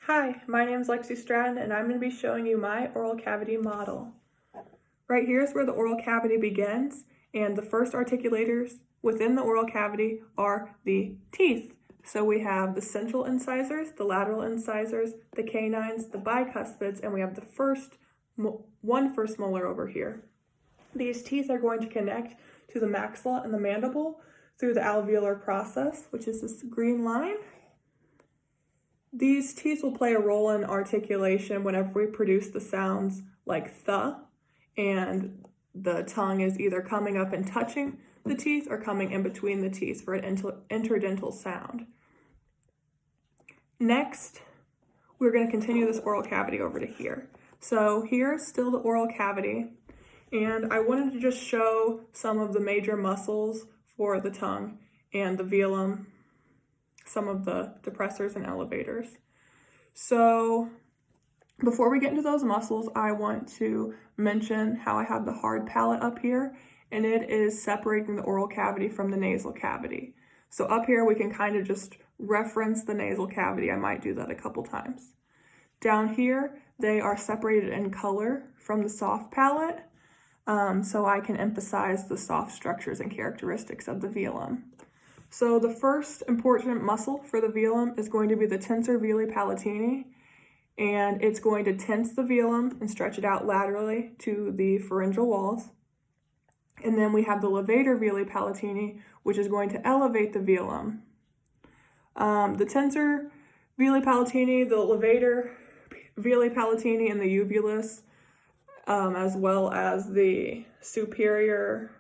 Hi, my name is Lexi Stratton and I'm going to be showing you my oral cavity model. Right here is where the oral cavity begins, and the first articulators within the oral cavity are the teeth. So we have the central incisors, the lateral incisors, the canines, the bicuspids, and we have the one first molar over here. These teeth are going to connect to the maxilla and the mandible through the alveolar process, which is this green line. These teeth will play a role in articulation whenever we produce the sounds like th, and the tongue is either coming up and touching the teeth or coming in between the teeth for an interdental sound. Next, we're going to continue this oral cavity over to here. So here's still the oral cavity, and I wanted to just show some of the major muscles for the tongue and the velum, some of the depressors and elevators. So before we get into those muscles, I want to mention how I have the hard palate up here, and it is separating the oral cavity from the nasal cavity. So up here we can kind of just reference the nasal cavity. I might do that a couple times. Down here, they are separated in color from the soft palate, so I can emphasize the soft structures and characteristics of the velum. So the first important muscle for the velum is going to be the tensor veli palatini, and it's going to tense the velum and stretch it out laterally to the pharyngeal walls. And then we have the levator veli palatini, which is going to elevate the velum. The tensor veli palatini, the levator veli palatini, and the uvulus, as well as the superior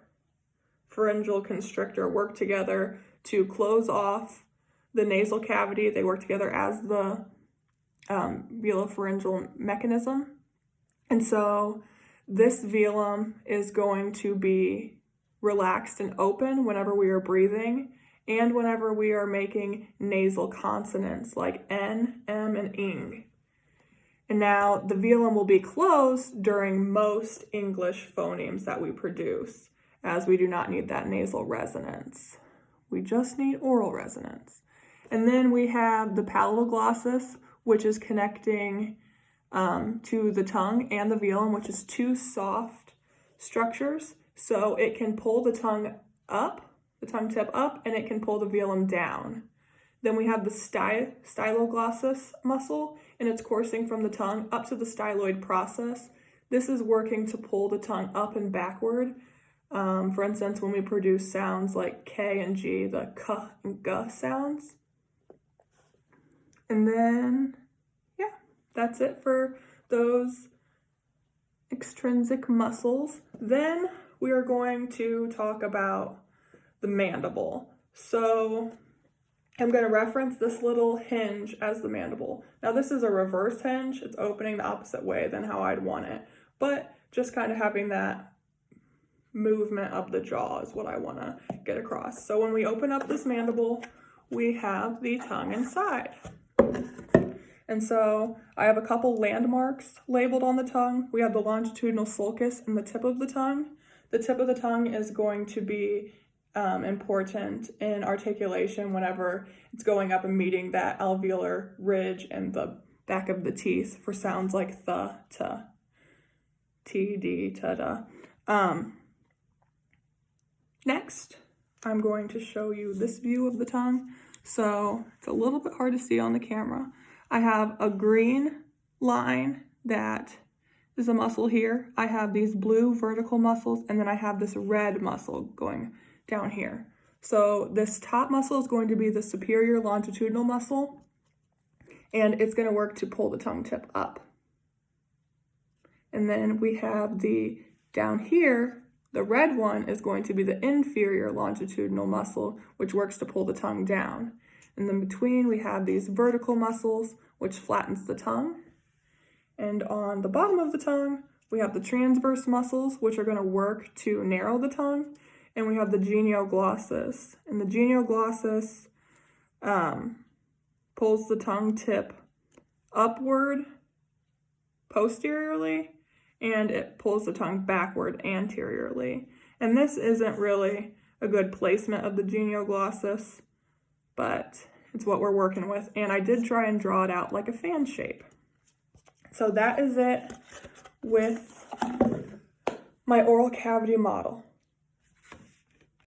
pharyngeal constrictor, work together to close off the nasal cavity. They work together as the velopharyngeal mechanism. And so this velum is going to be relaxed and open whenever we are breathing and whenever we are making nasal consonants like N, M, and ing. And now the velum will be closed during most English phonemes that we produce, as we do not need that nasal resonance. We just need oral resonance. And then we have the palatal glossus, which is connecting to the tongue and the velum, which is two soft structures. So it can pull the tongue up, the tongue tip up, and it can pull the velum down. Then we have the styloglossus muscle, and it's coursing from the tongue up to the styloid process. This is working to pull the tongue up and backward. For instance, when we produce sounds like K and G, the K and G sounds. And then, yeah, that's it for those extrinsic muscles. Then we are going to talk about the mandible. So I'm going to reference this little hinge as the mandible. Now this is a reverse hinge. It's opening the opposite way than how I'd want it, but just kind of having that movement of the jaw is what I want to get across. So when we open up this mandible, we have the tongue inside. And so I have a couple landmarks labeled on the tongue. We have the longitudinal sulcus in the tip of the tongue. The tip of the tongue is going to be important in articulation whenever it's going up and meeting that alveolar ridge and the back of the teeth for sounds like th, t, t, d, t, da. Next, I'm going to show you this view of the tongue. So it's a little bit hard to see on the camera. I have a green line that is a muscle here. I have these blue vertical muscles, and then I have this red muscle going down here. So this top muscle is going to be the superior longitudinal muscle, and it's going to work to pull the tongue tip up. And then we have down here, the red one is going to be the inferior longitudinal muscle, which works to pull the tongue down. And then between, we have these vertical muscles, which flattens the tongue. And on the bottom of the tongue, we have the transverse muscles, which are going to work to narrow the tongue. And we have the genioglossus. And the genioglossus pulls the tongue tip upward posteriorly, and it pulls the tongue backward anteriorly. And this isn't really a good placement of the genioglossus, but It's what we're working with. And I did try and draw it out like a fan shape. So that is it with my oral cavity model.